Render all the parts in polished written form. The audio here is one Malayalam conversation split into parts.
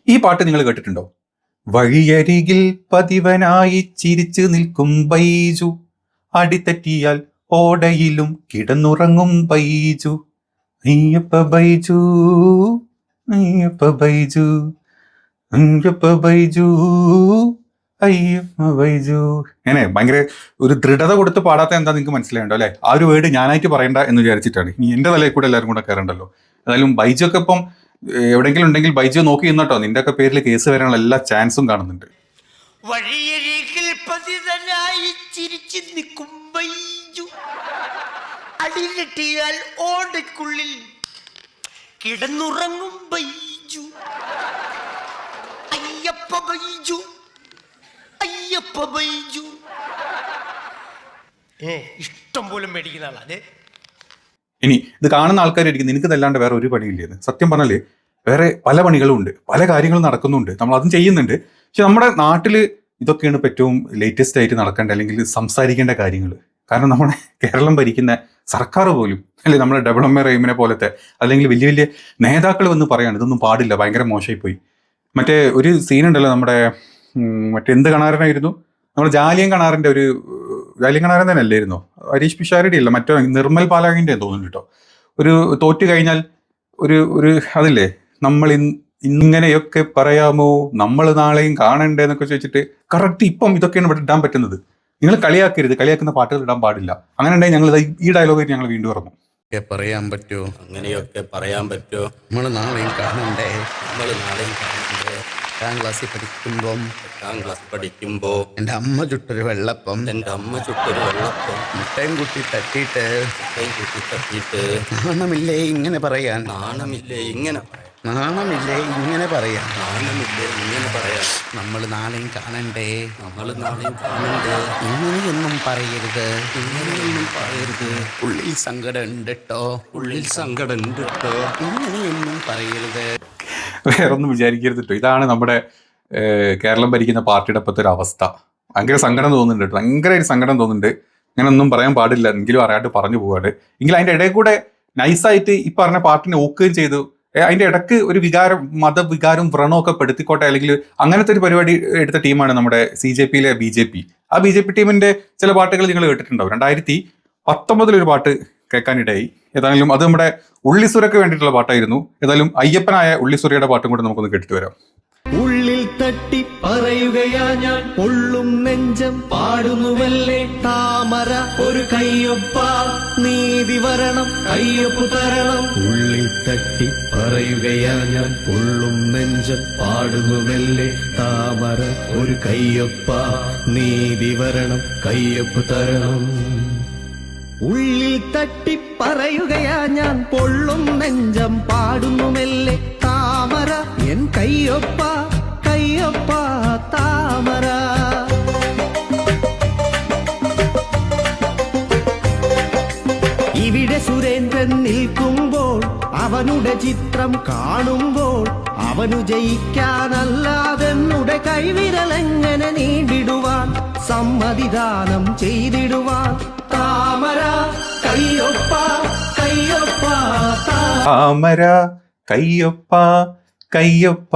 ഈ പാട്ട് നിങ്ങൾ കേട്ടിട്ടുണ്ടോ? വഴിയരികിൽ പതിവനായി ചിരിച്ചു നിൽക്കും ബൈജു, അടിതെറ്റിയാൽ ഓടയിലും കിടന്നുറങ്ങും ബൈജു. അയ്യപ്പ ബൈജു, അയ്യപ്പ ബൈജു, അയ്യപ്പ ബൈജു, അയ്യപ്പ ബൈജു. അങ്ങനെ ഭയങ്കര ഒരു ദൃഢത കൊടുത്ത് പാടാത്ത എന്താ നിങ്ങൾക്ക് മനസ്സിലായല്ലോ അല്ലെ? ആ ഒരു വേർഡ് ഞാനായിട്ട് പറയണ്ട എന്ന് വിചാരിച്ചിട്ടാണ്. ഇനി എന്റെ തലയിൽ കൂടെ എല്ലാവരും കൂടെ കയറണ്ടല്ലോ. ഏതായാലും ബൈജു ഒക്കെ ഇപ്പം എവിടെയെങ്കിലും ഉണ്ടെങ്കിൽ ബൈജു നോക്കി നിന്നോട്ടോ, നിന്റെ ഒക്കെ പേരിൽ കേസ് വരാനുള്ള എല്ലാ ചാൻസും കാണുന്നുണ്ട്. വഴിയരികിൽ പതിതനായി ചിരിച്ചു നിൽക്കും ബൈജു, അടിതെറ്റിയാൽ ഓടയ്ക്കുള്ളിൽ കിടന്നുറങ്ങും ബൈജു. അയ്യപ്പ ബൈജു, അയ്യപ്പ ബൈജു. ഇഷ്ടം പോലും മേടിക്കുന്ന ആളാ അതെ. ഇനി ഇത് കാണുന്ന ആൾക്കാരായിരിക്കും നിനക്ക് ഇതല്ലാണ്ട് വേറെ ഒരു പണിയില്ലേന്ന്. സത്യം പറഞ്ഞാല് വേറെ പല പണികളും ഉണ്ട്, പല കാര്യങ്ങളും നടക്കുന്നുണ്ട്, നമ്മൾ അതും ചെയ്യുന്നുണ്ട്. പക്ഷെ നമ്മുടെ നാട്ടിൽ ഇതൊക്കെയാണ് ഇപ്പം ഏറ്റവും ലേറ്റസ്റ്റ് ആയിട്ട് നടക്കേണ്ട അല്ലെങ്കിൽ സംസാരിക്കേണ്ട കാര്യങ്ങൾ. കാരണം നമ്മുടെ കേരളം ഭരിക്കുന്ന സർക്കാർ പോലും അല്ലെ, നമ്മുടെ ഡെവലപ്മെന്റ് എയിമിനെ പോലത്തെ അല്ലെങ്കിൽ വലിയ വലിയ നേതാക്കൾ വന്ന് പറയാണ് ഇതൊന്നും പാടില്ല, ഭയങ്കര മോശമായി പോയി. മറ്റേ ഒരു സീനുണ്ടല്ലോ നമ്മുടെ മറ്റെന്ത് കണാരനായിരുന്നു, നമ്മുടെ ജാലിയൻ കണാറിന്റെ ഒരു ജാലിയൻ കണാരൻ തന്നെ അല്ലായിരുന്നോ, ഹരീഷ് പിഷാരടി അല്ല മറ്റോ നിർമ്മൽ പാലാകിന്റെ തോന്നുന്നു കേട്ടോ, ഒരു തോറ്റു കഴിഞ്ഞാൽ ഒരു അതില്ലേ, നമ്മൾ ഇങ്ങനെയൊക്കെ പറയാമോ, നമ്മൾ നാളെയും കാണണ്ടേ എന്നൊക്കെ ചോദിച്ചിട്ട് കറക്റ്റ് ഇപ്പം ഇതൊക്കെയാണ് ഇവിടെ ഇടാൻ പറ്റുന്നത്. നിങ്ങൾ കളിയാക്കരുത്, കളിയാക്കുന്ന പാട്ടുകൾ ഇടാൻ പാടില്ല. അങ്ങനെ ഉണ്ടെങ്കിൽ ഞങ്ങൾ ഈ ഡയലോഗ് ഞങ്ങൾ വീണ്ടും ഇറങ്ങും. പറയാൻ പറ്റുമോ, അങ്ങനെയൊക്കെ പറയാൻ പറ്റുമോ, നമ്മൾ നാളെയും കാണണ്ടേ, നമ്മൾ നാളെയും കാണണ്ടേ. 8ാം ക്ലാസ്സിൽ പഠിക്കുമ്പോ എൻ്റെ അമ്മ ചുട്ടൊരു വെള്ളപ്പം, എൻ്റെ അമ്മ ചുട്ടൊരു വെള്ളപ്പം മുട്ടയും കുട്ടി തട്ടിയിട്ട് നാണമില്ലേ ഇങ്ങനെ പറയാൻ, നാണമില്ലേ ഇങ്ങനെ നാണമില്ലേ ഇങ്ങനെ പറയാൻ, നാണമില്ലേ ഇങ്ങനെ പറയാൻ. നമ്മൾ നാളെയും കാണണ്ടേ, നമ്മൾ നാളെയും കാണണ്ടേ. ഇങ്ങനെയൊന്നും പറയരുത്, ഇങ്ങനെയൊന്നും പറയരുത്. ഉള്ളിൽ സങ്കടം ഉണ്ട് കേട്ടോ, ഉള്ളിൽ സങ്കടം ഉണ്ട് കേട്ടോ. ഇങ്ങനെയൊന്നും പറയരുത്. വേറൊന്നും വിചാരിക്കരുത് കേട്ടോ. ഇതാണ് നമ്മുടെ കേരളം ഭരിക്കുന്ന പാർട്ടിയുടെ ഇപ്പോഴത്തെ ഒരു അവസ്ഥ. ഭയങ്കര സങ്കടം തോന്നുന്നുണ്ട് കേട്ടോ, ഭയങ്കരമായിട്ട് സങ്കടം തോന്നുന്നുണ്ട്. അങ്ങനെയൊന്നും പറയാൻ പാടില്ല, എങ്കിലും അറിയാണ്ട് പറഞ്ഞു പോവാണ്. എങ്കിലും അതിൻ്റെ ഇടയിൽ കൂടെ നൈസായിട്ട് ഈ പറഞ്ഞ പാർട്ടിനെ ഓക്കുകയും ചെയ്തു. അതിൻ്റെ ഇടയ്ക്ക് ഒരു വികാരം, മതവികാരം വ്രണമൊക്കെ പെടുത്തിക്കോട്ടെ അല്ലെങ്കിൽ അങ്ങനത്തെ ഒരു പരിപാടി എടുത്ത ടീമാണ് നമ്മുടെ CJPയിലെ BJP. ആ BJP ടീമിൻ്റെ ചില പാട്ടുകൾ നിങ്ങൾ കേട്ടിട്ടുണ്ടാവും. 2019 ഒരു പാട്ട് കേൾക്കാനിടയായി. ഏതായാലും അത് നമ്മുടെ ഉള്ളിസുരയ്ക്ക് വേണ്ടിയിട്ടുള്ള പാട്ടായിരുന്നു. ഏതായാലും അയ്യപ്പനായ ഉള്ളിസുരയുടെ പാട്ടും കൂടെ നമുക്കൊന്ന് കേട്ടിട്ട് വരാം. ഉള്ളിൽ തട്ടി പറയുകയാ ഞാൻ, പൊള്ളും നെഞ്ചം പാടുന്നുവല്ലേ താമര, ഒരു കയ്യൊപ്പ നീതി വരണം, കയ്യൊപ്പ് തരണം. ഉള്ളിൽ തട്ടി പറയുകയാ ഞാൻ, പൊള്ളും നെഞ്ചം പാടുന്നുവല്ലേ താമര, ഒരു കയ്യൊപ്പ നീതി വരണം, കയ്യൊപ്പ് തരണം. ഉള്ളിൽ തട്ടി പറയുകയാ ഞാൻ, പൊള്ളും നെഞ്ചം പാടുന്നുമെല്ലെ താമര, എൻ കയ്യൊപ്പ കയ്യൊപ്പ താമര. ഇവിടെ സുരേന്ദ്രൻ നിൽക്കുമ്പോൾ, അവനുടെ ചിത്രം കാണുമ്പോൾ, അവനു ജയിക്കാനല്ലാതെന്നുടെ കൈവിരലെങ്ങനെ നീണ്ടിടുവാൻ, സമ്മതിദാനം ചെയ്തിടുവാൻ. താമര കയ്യൊപ്പ കയ്യൊപ്പ താമര കയ്യൊപ്പ കയ്യൊപ്പ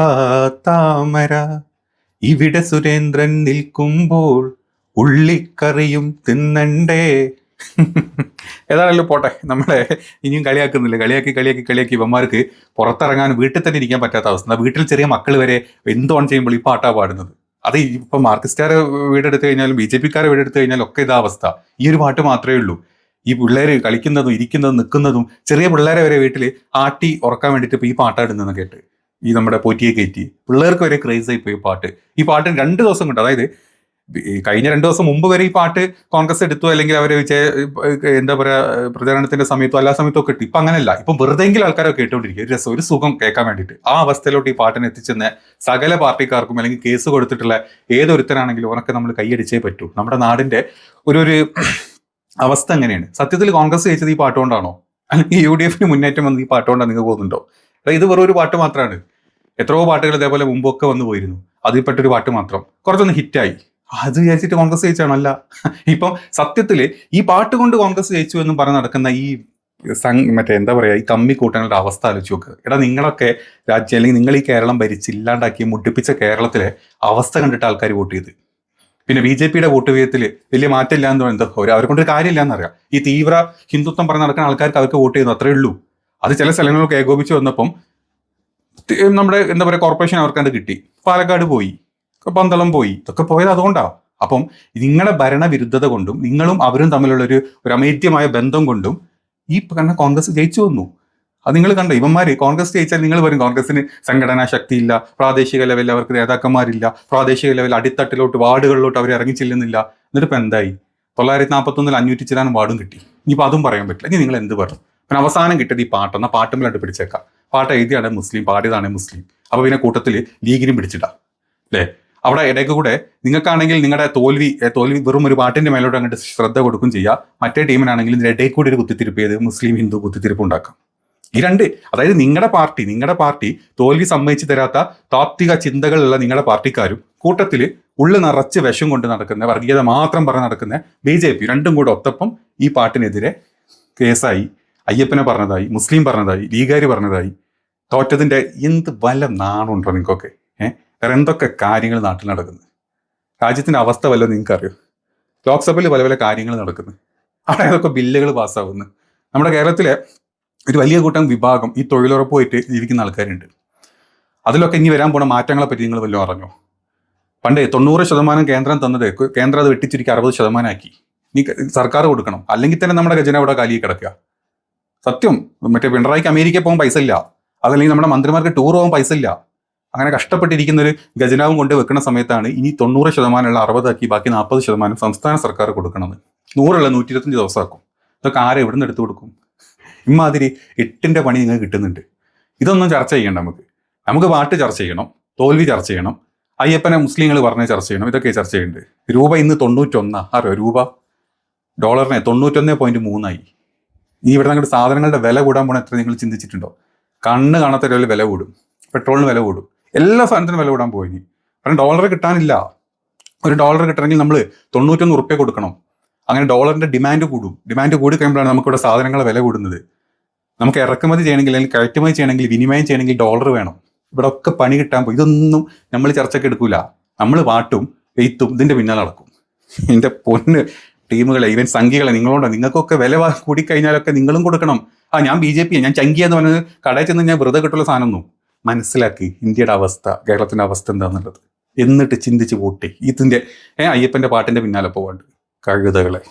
താമര, ഇവിടെ സുരേന്ദ്രൻ നിൽക്കുമ്പോൾ ഉള്ളിക്കറിയും തിന്നണ്ടേ. ഏതാണല്ലോ പോട്ടെ, നമ്മളെ ഇനിയും കളിയാക്കുന്നില്ല. കളിയാക്കി ഇവന്മാർക്ക് പുറത്തിറങ്ങാൻ, വീട്ടിൽ തന്നെ ഇരിക്കാൻ പറ്റാത്ത അവസ്ഥ. വീട്ടിൽ ചെറിയ മക്കൾ വരെ എന്ത് ഓൺ ചെയ്യുമ്പോൾ ഈ പാട്ടാ പാടുന്നത്. അത് ഇപ്പം മാർക്സിസ്റ്റുകാരെ വീടെടുത്ത് കഴിഞ്ഞാലും BJPക്കാരെ വീടെടുത്ത് കഴിഞ്ഞാലും ഒക്കെ ഇതാ അവസ്ഥ. ഈ ഒരു പാട്ട് മാത്രമേ ഉള്ളൂ. ഈ പിള്ളേർ കളിക്കുന്നതും ഇരിക്കുന്നതും നിൽക്കുന്നതും, ചെറിയ പിള്ളേരെ വരെ വീട്ടിൽ ആട്ടി ഉറക്കാൻ വേണ്ടിയിട്ട് ഇപ്പോൾ ഈ പാട്ടാടുന്നതെന്ന് കേട്ട് ഈ നമ്മുടെ പോറ്റിയെ കയറ്റി പിള്ളേർക്ക് വരെ ക്രേസ് ആയി പോയി പാട്ട്. ഈ പാട്ടിന് 2 ദിവസം കൊണ്ട്, അതായത് കഴിഞ്ഞ 2 ദിവസം മുമ്പ് വരെ ഈ പാട്ട് കോൺഗ്രസ് എടുത്തോ അല്ലെങ്കിൽ അവരെ എന്താ പറയുക പ്രചാരണത്തിന്റെ സമയത്തോ എല്ലാ സമയത്തോ ഒക്കെ ഇട്ടു. ഇപ്പം അങ്ങനെയല്ല, ഇപ്പം വെറുതെങ്കിലും ആൾക്കാരൊക്കെ കേട്ടുകൊണ്ടിരിക്കുക, ഒരു രസം, ഒരു സുഖം കേൾക്കാൻ വേണ്ടിയിട്ട്. ആ അവസ്ഥയിലോട്ട് ഈ പാട്ടിനെ എത്തിച്ചെന്ന സകല പാർട്ടിക്കാർക്കും അല്ലെങ്കിൽ കേസ് കൊടുത്തിട്ടുള്ള ഏതൊരുത്തനാണെങ്കിലും അവനൊക്കെ നമ്മൾ കൈയടിച്ചേ പറ്റൂ. നമ്മുടെ നാടിന്റെ ഒരു അവസ്ഥ എങ്ങനെയാണ്? സത്യത്തിൽ കോൺഗ്രസ് ജയിച്ചത് ഈ പാട്ടുകൊണ്ടാണോ, അല്ലെങ്കിൽ UDF മുന്നേറ്റം വന്നത് ഈ പാട്ടുകൊണ്ടാണ് നിങ്ങൾ പോകുന്നുണ്ടോ? ഇത് വെറും ഒരു പാട്ട് മാത്രമാണ്. എത്രയോ പാട്ടുകൾ ഇതേപോലെ മുമ്പൊക്കെ വന്നു പോയിരുന്നു, അതിൽപ്പെട്ടൊരു പാട്ട് മാത്രം കുറച്ചൊന്ന് ഹിറ്റായി. അത് വിചാരിച്ചിട്ട് കോൺഗ്രസ് ജയിച്ചാണല്ല. ഇപ്പം സത്യത്തില് ഈ പാട്ട് കൊണ്ട് കോൺഗ്രസ് ജയിച്ചു എന്നും പറഞ്ഞ് നടക്കുന്ന ഈ മറ്റേ എന്താ പറയുക, ഈ കമ്മിക്കൂട്ടങ്ങളുടെ അവസ്ഥ ആലോചിച്ച് നോക്കുക. എടാ നിങ്ങളൊക്കെ രാജ്യം, അല്ലെങ്കിൽ നിങ്ങൾ ഈ കേരളം ഭരിച്ച് ഇല്ലാണ്ടാക്കി മുട്ടിപ്പിച്ച കേരളത്തിലെ അവസ്ഥ കണ്ടിട്ട് ആൾക്കാർ വോട്ട് ചെയ്ത്. പിന്നെ BJPയുടെ വോട്ട് വിഹിതത്തിൽ വലിയ മാറ്റമില്ല എന്ന് എന്തോ അവരെ കൊണ്ടൊരു കാര്യമില്ല എന്നറിയാം. ഈ തീവ്ര ഹിന്ദുത്വം പറഞ്ഞ് നടക്കുന്ന ആൾക്കാർക്ക് അവർക്ക് വോട്ട് ചെയ്യുന്നു, അത്രേ ഉള്ളൂ. അത് ചില സ്ഥലങ്ങൾക്ക് ഏകോപിച്ച് വന്നപ്പം നമ്മുടെ എന്താ പറയുക കോർപ്പറേഷൻ അവർക്കത് കിട്ടി. പാലക്കാട് പോയി, പന്തളം പോയി, ഇതൊക്കെ പോയത് അതുകൊണ്ടാണ്. അപ്പം നിങ്ങളുടെ ഭരണവിരുദ്ധത കൊണ്ടും നിങ്ങളും അവരും തമ്മിലുള്ള ഒരു അമേദ്യമായ ബന്ധം കൊണ്ടും ഈ പറഞ്ഞ കോൺഗ്രസ് ജയിച്ചു വന്നു. അത് നിങ്ങൾ കണ്ടോ, ഇവന്മാര് കോൺഗ്രസ് ജയിച്ചാൽ നിങ്ങൾ പറയും കോൺഗ്രസിന് സംഘടനാ ശക്തിയില്ല, പ്രാദേശിക ലെവലിൽ അവർക്ക് നേതാക്കന്മാരില്ല, പ്രാദേശിക ലെവലിൽ അടിത്തട്ടിലോട്ട് വാർഡുകളിലോട്ട് അവർ ഇറങ്ങി ചെല്ലുന്നില്ല. എന്നിട്ട് ഇപ്പം എന്തായി? 941 500 ചില്ലാനും വാർഡും കിട്ടി. ഇനിയിപ്പോൾ അതും പറയാൻ പറ്റില്ല. ഇനി നിങ്ങൾ എന്ത് പറഞ്ഞു? പിന്നെ അവസാനം കിട്ടിയത് ഈ പാട്ടെന്നാൽ പാട്ടുമ്പിലായിട്ട് പിടിച്ചേക്കാം. പാട്ട് എഴുതിയാണ് മുസ്ലിം, പാടിയതാണ് മുസ്ലിം. അപ്പോൾ പിന്നെ കൂട്ടത്തിൽ ലീഗിനും പിടിച്ചിട്ടാ അല്ലേ? അവിടെ ഇടയ്ക്ക് കൂടെ നിങ്ങൾക്കാണെങ്കിൽ നിങ്ങളുടെ തോൽവി വെറും ഒരു പാട്ടിന്റെ മേലോട്ട് അങ്ങോട്ട് ശ്രദ്ധ കൊടുക്കും ചെയ്യാം. മറ്റേ ടീമിനാണെങ്കിൽ ഇതിന്റെ ഇടയിൽ കൂടി ഒരു കുത്തിത്തിരിപ്പ് ചെയ്ത് മുസ്ലിം ഹിന്ദു കുത്തിത്തിരിപ്പ് ഉണ്ടാക്കാം. ഈ രണ്ട്, അതായത് നിങ്ങളുടെ പാർട്ടി തോൽവി സമ്മതിച്ചു തരാത്ത താത്വിക ചിന്തകളുള്ള നിങ്ങളുടെ പാർട്ടിക്കാരും കൂട്ടത്തിൽ ഉള്ളു നിറച്ച് വിഷം കൊണ്ട് നടക്കുന്ന, വർഗീയത മാത്രം പറഞ്ഞ് നടക്കുന്ന BJP രണ്ടും കൂടെ ഒത്തപ്പം ഈ പാട്ടിനെതിരെ കേസായി. അയ്യപ്പനെ പറഞ്ഞതായി, മുസ്ലിം പറഞ്ഞതായി, ലീഗാർ പറഞ്ഞതായി. തോറ്റതിന്റെ എന്ത് വല്ല നാണുണ്ടോ നിങ്ങൾക്കൊക്കെ? വേറെ എന്തൊക്കെ കാര്യങ്ങൾ നാട്ടിൽ നടക്കുന്നത്? രാജ്യത്തിന്റെ അവസ്ഥ വല്ലതും നിങ്ങൾക്കറിയോ? ലോക്സഭയിൽ പല പല കാര്യങ്ങൾ നടക്കുന്നു, അവിടെ ഏതൊക്കെ ബില്ലുകൾ പാസ്സാകുന്നു. നമ്മുടെ കേരളത്തിലെ ഒരു വലിയ കൂട്ടം വിഭാഗം ഈ തൊഴിലുറപ്പുമായിട്ട് ജീവിക്കുന്ന ആൾക്കാരുണ്ട്. അതിലൊക്കെ ഇനി വരാൻ പോണ മാറ്റങ്ങളെ പറ്റി നിങ്ങൾ വല്ലതും അറിഞ്ഞോ? പണ്ട് 90% കേന്ദ്രം തന്നത് കേന്ദ്രം അത് വെട്ടിച്ചുരുക്കി 60% ആക്കി. ഇനി സർക്കാർ കൊടുക്കണം, അല്ലെങ്കിൽ തന്നെ നമ്മുടെ ഖജന അവിടെ കാലിയിൽ കിടക്കുക. സത്യം, മറ്റേ പിണറായിക്ക് അമേരിക്കയിൽ പോകാൻ പൈസ ഇല്ല, അതല്ലെങ്കിൽ നമ്മുടെ മന്ത്രിമാർക്ക് ടൂർ പോകാൻ പൈസ ഇല്ല. അങ്ങനെ കഷ്ടപ്പെട്ടിരിക്കുന്ന ഒരു ഖജനാവും കൊണ്ട് വെക്കുന്ന സമയത്താണ് ഇനി 90% 60 ആക്കി ബാക്കി 40% സംസ്ഥാന സർക്കാർ കൊടുക്കണമെന്ന്. 100 125 ദിവസമാക്കും. ഇതൊക്കെ ആരെ എവിടെ നിന്ന് എടുത്തു കൊടുക്കും? ഇമാതിരി 8ന്റെ പണി നിങ്ങൾക്ക് കിട്ടുന്നുണ്ട്. ഇതൊന്നും ചർച്ച ചെയ്യണ്ട. നമുക്ക് പാട്ട് ചർച്ച ചെയ്യണം, തോൽവി ചർച്ച ചെയ്യണം, അയ്യപ്പനെ മുസ്ലിങ്ങൾ പറഞ്ഞ് ചർച്ച ചെയ്യണം. ഇതൊക്കെ ചർച്ച ചെയ്യുന്നുണ്ട്. രൂപ ഇന്ന് 91. അറിയോ? രൂപ ഡോളറിനെ 91.3 ഇനി ഇവിടെ അങ്ങോട്ട് സാധനങ്ങളുടെ വില കൂടാൻ പോണ എത്ര നിങ്ങൾ ചിന്തിച്ചിട്ടുണ്ടോ? കണ്ണ് കാണാത്ത ലെവലിൽ വില കൂടും, പെട്രോളിന് വില കൂടും, എല്ലാ സാധനത്തിനും വില കൂടാൻ പോയി. കാരണം ഡോളർ കിട്ടാനില്ല. ഒരു ഡോളർ കിട്ടണമെങ്കിൽ നമ്മൾ 91 ഉറുപ്പ്യ കൊടുക്കണം. അങ്ങനെ ഡോളറിന്റെ ഡിമാൻഡ് കൂടും. ഡിമാൻഡ് കൂടി കഴിയുമ്പോഴാണ് നമുക്കിവിടെ സാധനങ്ങളുടെ വില കൂടുന്നത്. നമുക്ക് ഇറക്കുമതി ചെയ്യണമെങ്കിൽ അല്ലെങ്കിൽ കയറ്റുമതി ചെയ്യണമെങ്കിൽ വിനിമയം ചെയ്യണമെങ്കിൽ ഡോളർ വേണം. ഇവിടെ ഒക്കെ പണി കിട്ടാൻ പോയി. ഇതൊന്നും നമ്മൾ ചർച്ചയ്ക്ക് എടുക്കൂല. നമ്മൾ പാട്ടും എയ്ത്തും ഇതിന്റെ പിന്നാലെ നടക്കും. എൻ്റെ പൊന്ന് ടീമുകളെ, ഈവൻ സംഖ്യകളെ, നിങ്ങൾക്കൊക്കെ വില കൂടിക്കഴിഞ്ഞാലൊക്കെ നിങ്ങളും കൊടുക്കണം. ഞാൻ BJP, ഞാൻ ചങ്കിയെന്ന് പറഞ്ഞത് കടയിൽ ചെന്ന് ഞാൻ വെറുതെ കിട്ടുള്ള സാധനമൊന്നും. മനസ്സിലാക്കി ഇന്ത്യയുടെ അവസ്ഥ, കേരളത്തിന്റെ അവസ്ഥ എന്താണെന്നുള്ളത്. എന്നിട്ട് ചിന്തിച്ച് വോട്ട് ഇതിന്റെ അയ്യപ്പന്റെ പാട്ടിന്റെ പിന്നാലെ പോവാണ്ട് കഴുതകളെ.